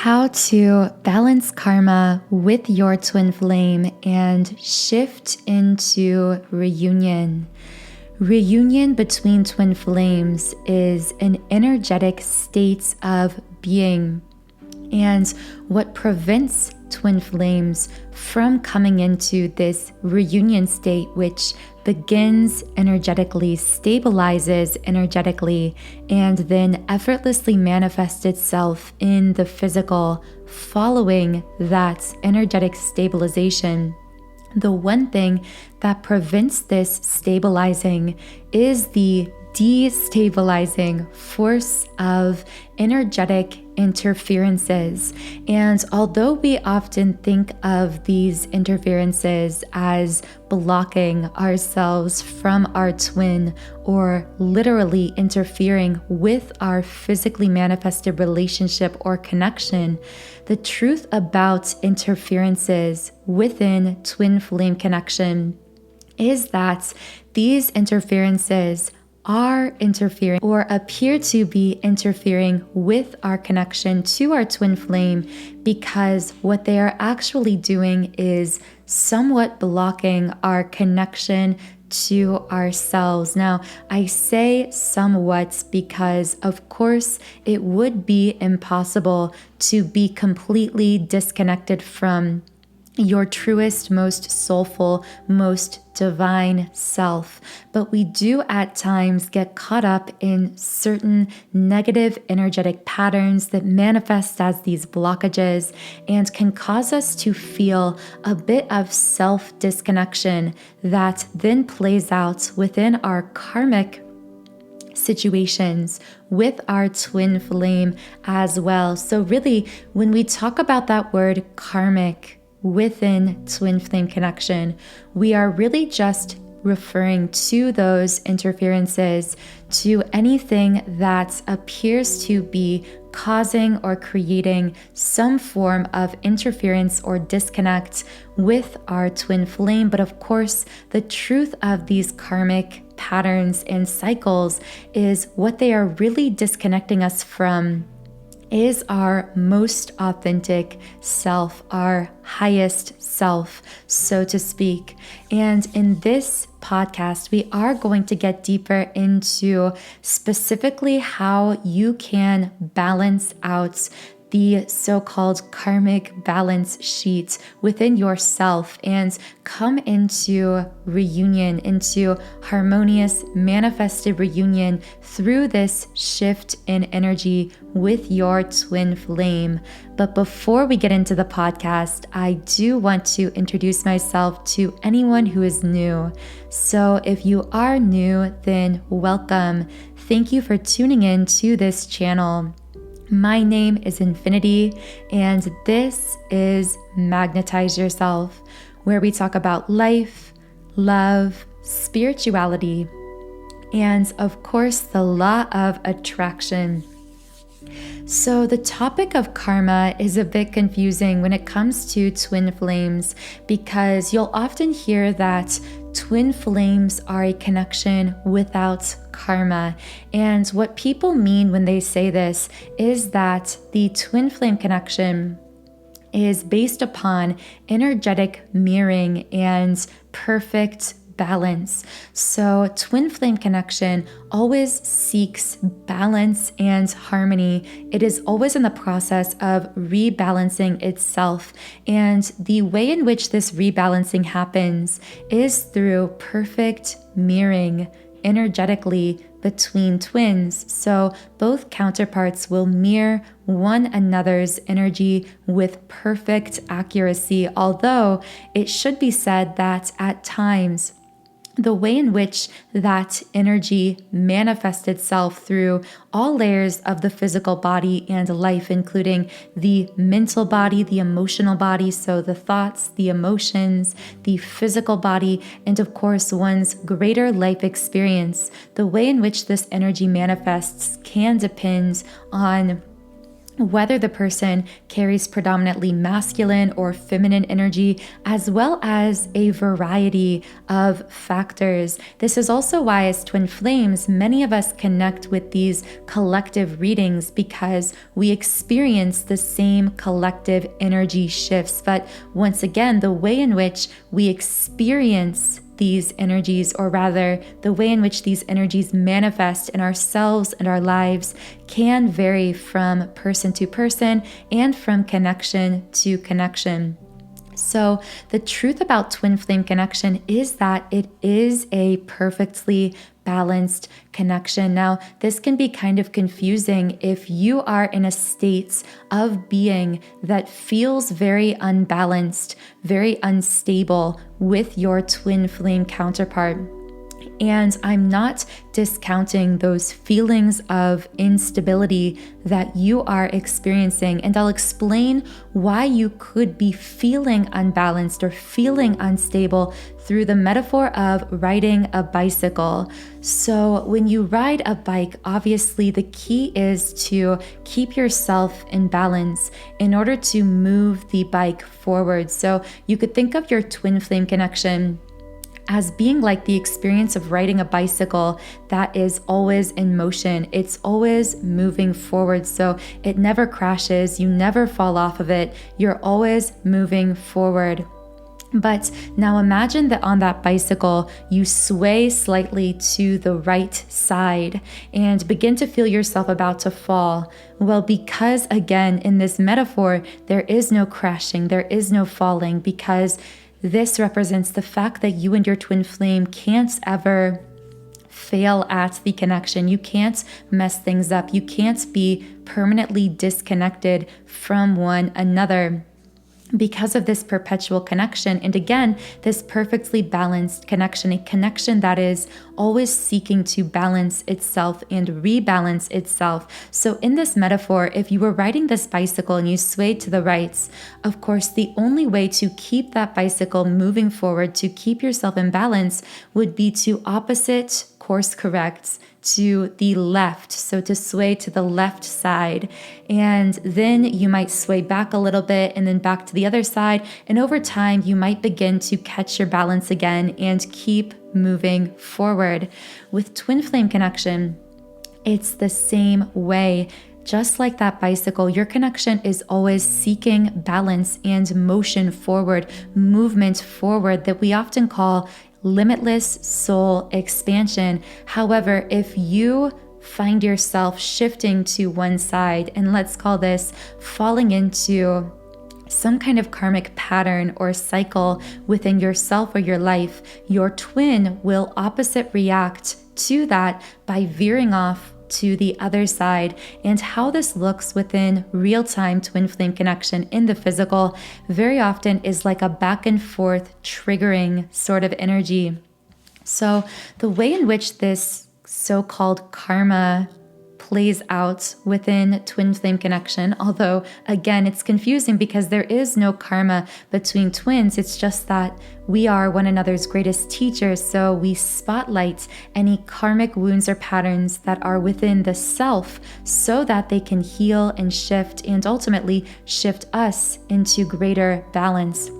how to balance karma with your twin flame and shift into reunion. Reunion between twin flames is an energetic state of being, and what prevents twin flames from coming into this reunion state, which begins energetically, stabilizes energetically, and then effortlessly manifests itself in the physical following that energetic stabilization. The one thing that prevents this stabilizing is the destabilizing force of energetic interferences. And although we often think of these interferences as blocking ourselves from our twin or literally interfering with our physically manifested relationship or connection, the truth about interferences within twin flame connection is that these interferences are interfering or appear to be interfering with our connection to our twin flame, because what they are actually doing is somewhat blocking our connection to ourselves. Now, I say somewhat because, of course, it would be impossible to be completely disconnected from your truest, most soulful, most divine self. But we do at times get caught up in certain negative energetic patterns that manifest as these blockages and can cause us to feel a bit of self-disconnection that then plays out within our karmic situations with our twin flame as well. So really, when we talk about that word karmic within twin flame connection, we are really just referring to those interferences, to anything that appears to be causing or creating some form of interference or disconnect with our twin flame. But of course, the truth of these karmic patterns and cycles is what they are really disconnecting us from is our most authentic self, our highest self, so to speak. And in this podcast, we are going to get deeper into specifically how you can balance out the so-called karmic balance sheet within yourself and come into reunion, into harmonious manifested reunion through this shift in energy with your twin flame. But before we get into the podcast, I do want to introduce myself to anyone who is new. So if you are new, then welcome. Thank you for tuning in to this channel. My name is Infinity, and this is Magnetize Yourself, where we talk about life, love, spirituality, and of course, the law of attraction. So the topic of karma is a bit confusing when it comes to twin flames, because you'll often hear that twin flames are a connection without karma. And what people mean when they say this is that the twin flame connection is based upon energetic mirroring and perfect balance. So twin flame connection always seeks balance and harmony. It is always in the process of rebalancing itself. And the way in which this rebalancing happens is through perfect mirroring energetically between twins. So both counterparts will mirror one another's energy with perfect accuracy. Although it should be said that at times, the way in which that energy manifests itself through all layers of the physical body and life, including the mental body, the emotional body, so the thoughts, the emotions, the physical body, and of course one's greater life experience. The way in which this energy manifests can depend on whether the person carries predominantly masculine or feminine energy, as well as a variety of factors. This is also why, as twin flames, many of us connect with these collective readings because we experience the same collective energy shifts. But once again, the way in which we experience these energies, or rather the way in which these energies manifest in ourselves and our lives, can vary from person to person and from connection to connection. So the truth about twin flame connection is that it is a perfectly balanced connection. Now, this can be kind of confusing if you are in a state of being that feels very unbalanced, very unstable with your twin flame counterpart. And I'm not discounting those feelings of instability that you are experiencing. And I'll explain why you could be feeling unbalanced or feeling unstable through the metaphor of riding a bicycle. So when you ride a bike, obviously the key is to keep yourself in balance in order to move the bike forward. So you could think of your twin flame connection as being like the experience of riding a bicycle that is always in motion. It's always moving forward, so it never crashes, you never fall off of it, you're always moving forward. But now imagine that on that bicycle, you sway slightly to the right side and begin to feel yourself about to fall. Well, because again, in this metaphor, there is no crashing, there is no falling, because this represents the fact that you and your twin flame can't ever fail at the connection. You can't mess things up. You can't be permanently disconnected from one another because of this perpetual connection. And again, this perfectly balanced connection, a connection that is always seeking to balance itself and rebalance itself. So in this metaphor, if you were riding this bicycle and you swayed to the right, of course, the only way to keep that bicycle moving forward, to keep yourself in balance, would be to opposite course correct to the left, so to sway to the left side. And then you might sway back a little bit and then back to the other side. And over time, you might begin to catch your balance again and keep moving forward. With twin flame connection, it's the same way. Just like that bicycle, your connection is always seeking balance and motion forward, movement forward, that we often call limitless soul expansion. However, if you find yourself shifting to one side, and let's call this falling into some kind of karmic pattern or cycle within yourself or your life, your twin will opposite react to that by veering off to the other side. And how this looks within real-time twin flame connection in the physical very often is like a back and forth triggering sort of energy. So the way in which this so-called karma plays out within twin flame connection, although again, it's confusing because there is no karma between twins. It's just that we are one another's greatest teachers. So we spotlight any karmic wounds or patterns that are within the self so that they can heal and shift and ultimately shift us into greater balance.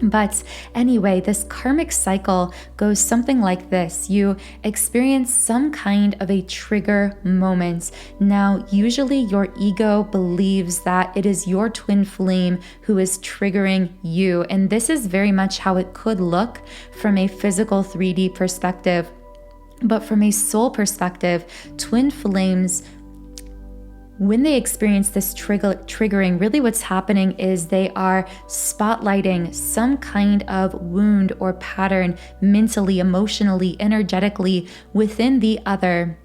But anyway, this karmic cycle goes something like this. You experience some kind of a trigger moment. Now, usually your ego believes that it is your twin flame who is triggering you. And this is very much how it could look from a physical 3D perspective. But from a soul perspective, twin flames, when they experience this triggering, really what's happening is they are spotlighting some kind of wound or pattern mentally, emotionally, energetically within the other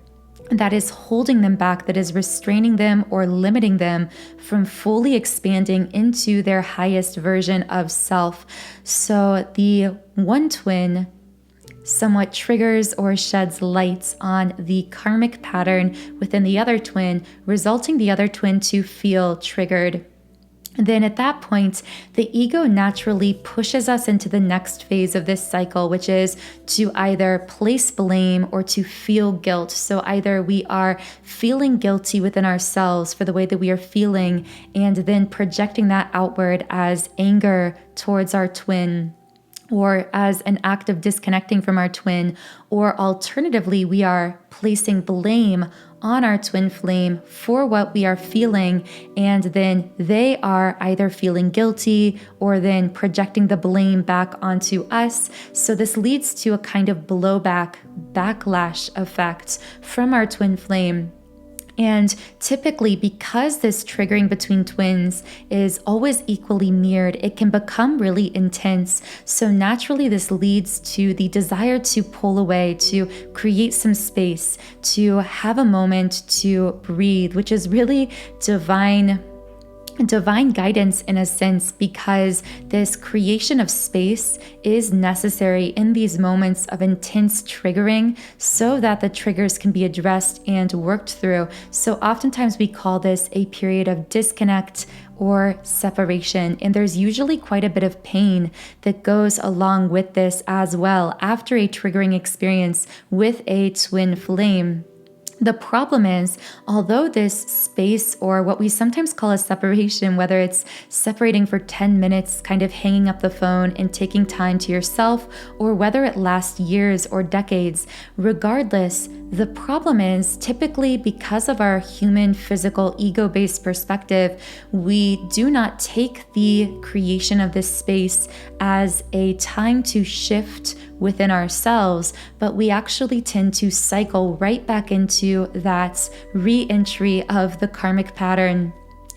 that is holding them back, that is restraining them or limiting them from fully expanding into their highest version of self. So the one twin somewhat triggers or sheds light on the karmic pattern within the other twin, resulting the other twin to feel triggered. then at that point, the ego naturally pushes us into the next phase of this cycle, which is to either place blame or to feel guilt. So either we are feeling guilty within ourselves for the way that we are feeling, and then projecting that outward as anger towards our twin, or as an act of disconnecting from our twin, or alternatively, we are placing blame on our twin flame for what we are feeling, and then they are either feeling guilty or then projecting the blame back onto us. So this leads to a kind of backlash effect from our twin flame. And typically, because this triggering between twins is always equally mirrored, it can become really intense. So naturally, this leads to the desire to pull away, to create some space, to have a moment to breathe, which is really divine guidance in a sense, because this creation of space is necessary in these moments of intense triggering so that the triggers can be addressed and worked through. So oftentimes we call this a period of disconnect or separation, and there's usually quite a bit of pain that goes along with this as well after a triggering experience with a twin flame. The problem is, although this space, or what we sometimes call a separation, whether it's separating for 10 minutes, kind of hanging up the phone and taking time to yourself, or whether it lasts years or decades, regardless, the problem is typically because of our human, physical, ego-based perspective, we do not take the creation of this space as a time to shift within ourselves, but we actually tend to cycle right back into that re-entry of the karmic pattern,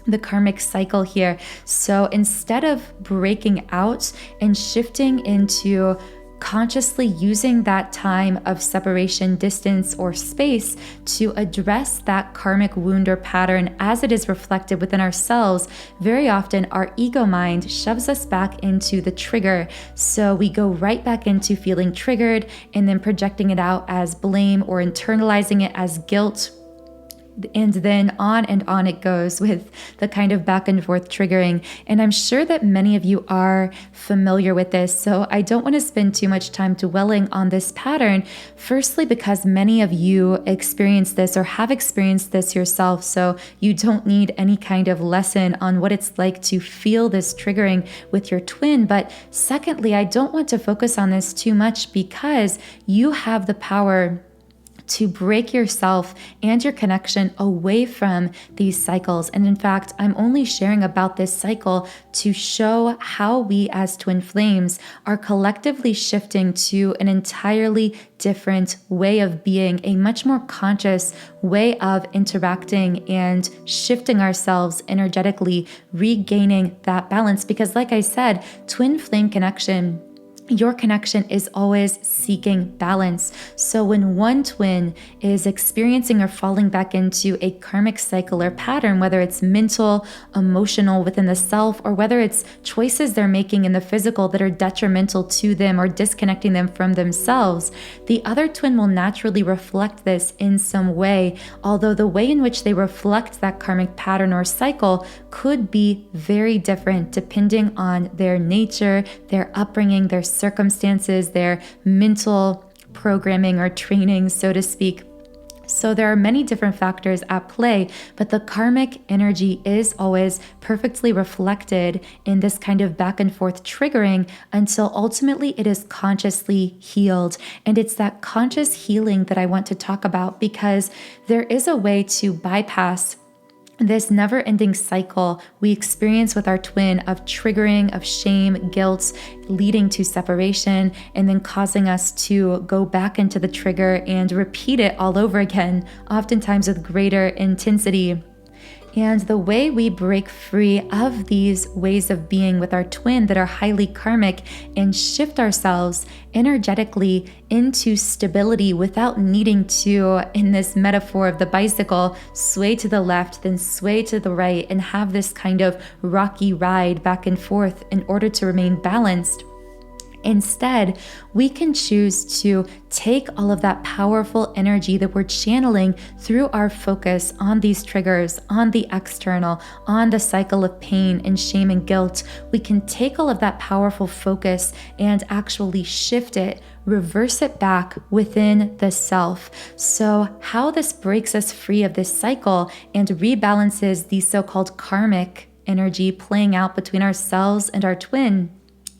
the karmic cycle here. So instead of breaking out and shifting into consciously using that time of separation, distance, or space to address that karmic wound or pattern as it is reflected within ourselves, very often our ego mind shoves us back into the trigger. So we go right back into feeling triggered and then projecting it out as blame or internalizing it as guilt. And then on and on it goes with the kind of back and forth triggering. And I'm sure that many of you are familiar with this, so I don't want to spend too much time dwelling on this pattern. Firstly, because many of you experience this or have experienced this yourself, so you don't need any kind of lesson on what it's like to feel this triggering with your twin. But secondly, I don't want to focus on this too much because you have the power to break yourself and your connection away from these cycles. And in fact, I'm only sharing about this cycle to show how we as twin flames are collectively shifting to an entirely different way of being, a much more conscious way of interacting and shifting ourselves energetically, regaining that balance. Because like I said, twin flame connection, your connection is always seeking balance. So when one twin is experiencing or falling back into a karmic cycle or pattern, whether it's mental, emotional within the self, or whether it's choices they're making in the physical that are detrimental to them or disconnecting them from themselves, the other twin will naturally reflect this in some way, although the way in which they reflect that karmic pattern or cycle could be very different depending on their nature, their upbringing, their circumstances, their mental programming or training, so to speak. So there are many different factors at play, but the karmic energy is always perfectly reflected in this kind of back and forth triggering until ultimately it is consciously healed. And it's that conscious healing that I want to talk about, because there is a way to bypass this never-ending cycle we experience with our twin of triggering, of shame, guilt, leading to separation, and then causing us to go back into the trigger and repeat it all over again, oftentimes with greater intensity. And the way we break free of these ways of being with our twin that are highly karmic and shift ourselves energetically into stability without needing to, in this metaphor of the bicycle, sway to the left, then sway to the right, and have this kind of rocky ride back and forth in order to remain balanced, Instead, we can choose to take all of that powerful energy that we're channeling through our focus on these triggers, on the external, on the cycle of pain and shame and guilt. We can take all of that powerful focus and actually shift it, reverse it back within the self. So how this breaks us free of this cycle and rebalances the so-called karmic energy playing out between ourselves and our twin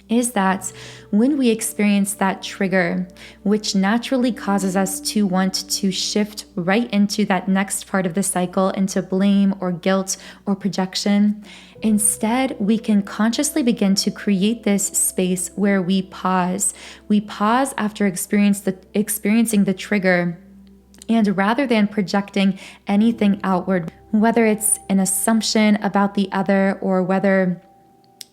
is that when we experience that trigger, which naturally causes us to want to shift right into that next part of the cycle, into blame or guilt or projection, instead we can consciously begin to create this space where we pause. We pause after experiencing the trigger, and rather than projecting anything outward, whether it's an assumption about the other or whether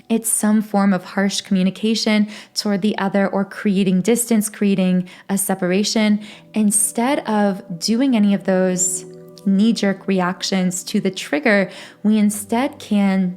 it's some form of harsh communication toward the other or creating distance, creating a separation, instead of doing any of those knee-jerk reactions to the trigger, we instead can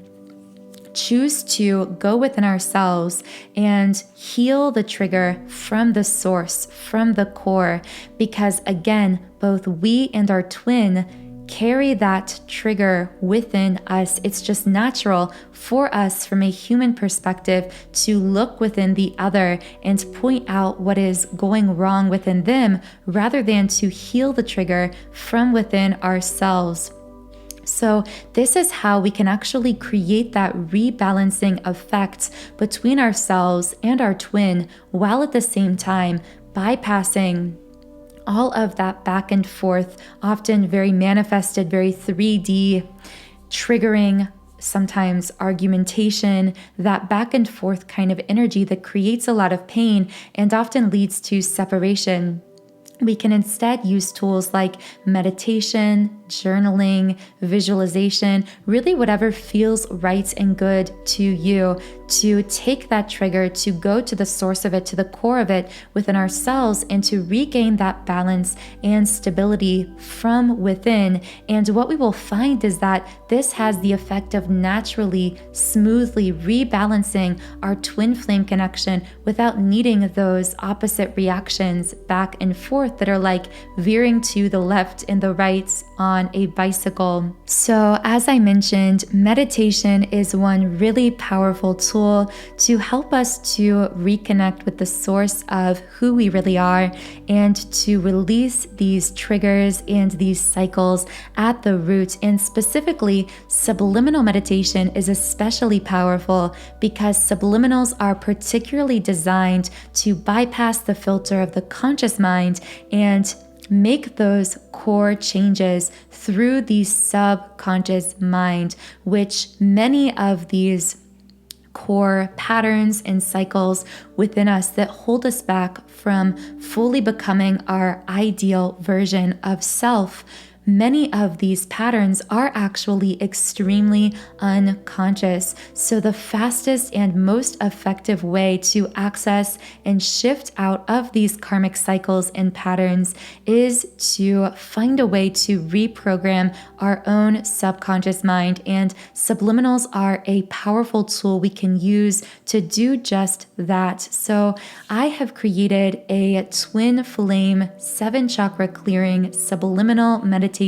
choose to go within ourselves and heal the trigger from the source, from the core, because again, both we and our twin carry that trigger within us. It's just natural for us from a human perspective to look within the other and point out what is going wrong within them rather than to heal the trigger from within ourselves. So this is how we can actually create that rebalancing effect between ourselves and our twin, while at the same time bypassing all of that back and forth, often very manifested, very 3D, triggering, sometimes argumentation, that back and forth kind of energy that creates a lot of pain and often leads to separation. We can instead use tools like meditation, journaling, visualization, really whatever feels right and good to you, to take that trigger, to go to the source of it, to the core of it within ourselves, and to regain that balance and stability from within. And what we will find is that this has the effect of naturally, smoothly rebalancing our twin flame connection without needing those opposite reactions back and forth that are like veering to the left and the right on a bicycle. So as I mentioned, meditation is one really powerful tool to help us to reconnect with the source of who we really are and to release these triggers and these cycles at the root. And specifically, subliminal meditation is especially powerful because subliminals are particularly designed to bypass the filter of the conscious mind and make those core changes through the subconscious mind, which many of these core patterns and cycles within us that hold us back from fully becoming our ideal version of self. Many of these patterns are actually extremely unconscious. So the fastest and most effective way to access and shift out of these karmic cycles and patterns is to find a way to reprogram our own subconscious mind. And subliminals are a powerful tool we can use to do just that. So I have created a twin flame 7-chakra clearing subliminal meditation.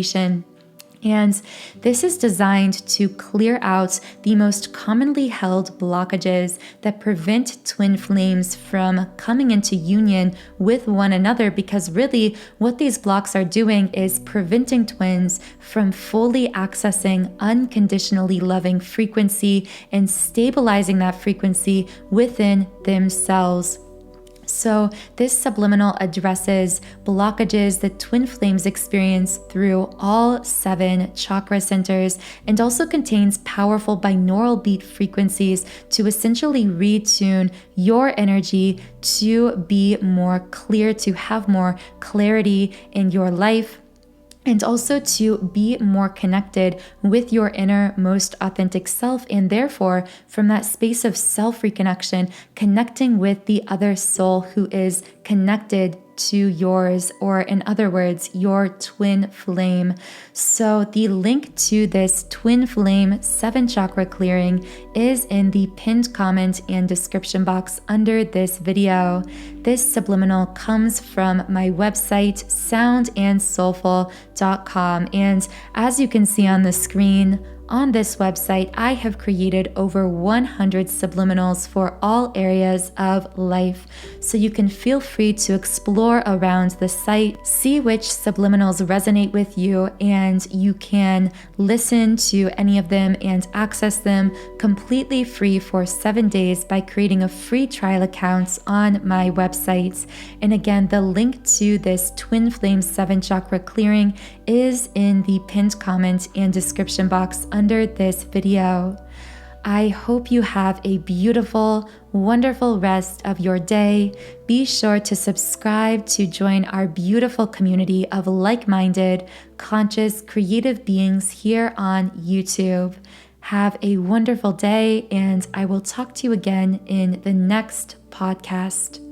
And this is designed to clear out the most commonly held blockages that prevent twin flames from coming into union with one another, because really what these blocks are doing is preventing twins from fully accessing unconditionally loving frequency and stabilizing that frequency within themselves. So this subliminal addresses blockages that twin flames experience through all 7 chakra centers and also contains powerful binaural beat frequencies to essentially retune your energy to be more clear, to have more clarity in your life, and also to be more connected with your inner, most authentic self, and therefore, from that space of self-reconnection, connecting with the other soul who is connected to yours, or in other words, your twin flame. So the link to this twin flame 7 chakra clearing is in the pinned comment and description box under this video. This subliminal comes from my website, soundandsoulful.com, and as you can see on the screen, on this website, I have created over 100 subliminals for all areas of life, so you can feel free to explore around the site, see which subliminals resonate with you, and you can listen to any of them and access them completely free for 7 days by creating a free trial account on my website. And again, the link to this Twin Flame 7 chakra clearing is in the pinned comment and description box under this video. I hope you have a beautiful, wonderful rest of your day. Be sure to subscribe to join our beautiful community of like-minded, conscious, creative beings here on YouTube. Have a wonderful day, and I will talk to you again in the next podcast.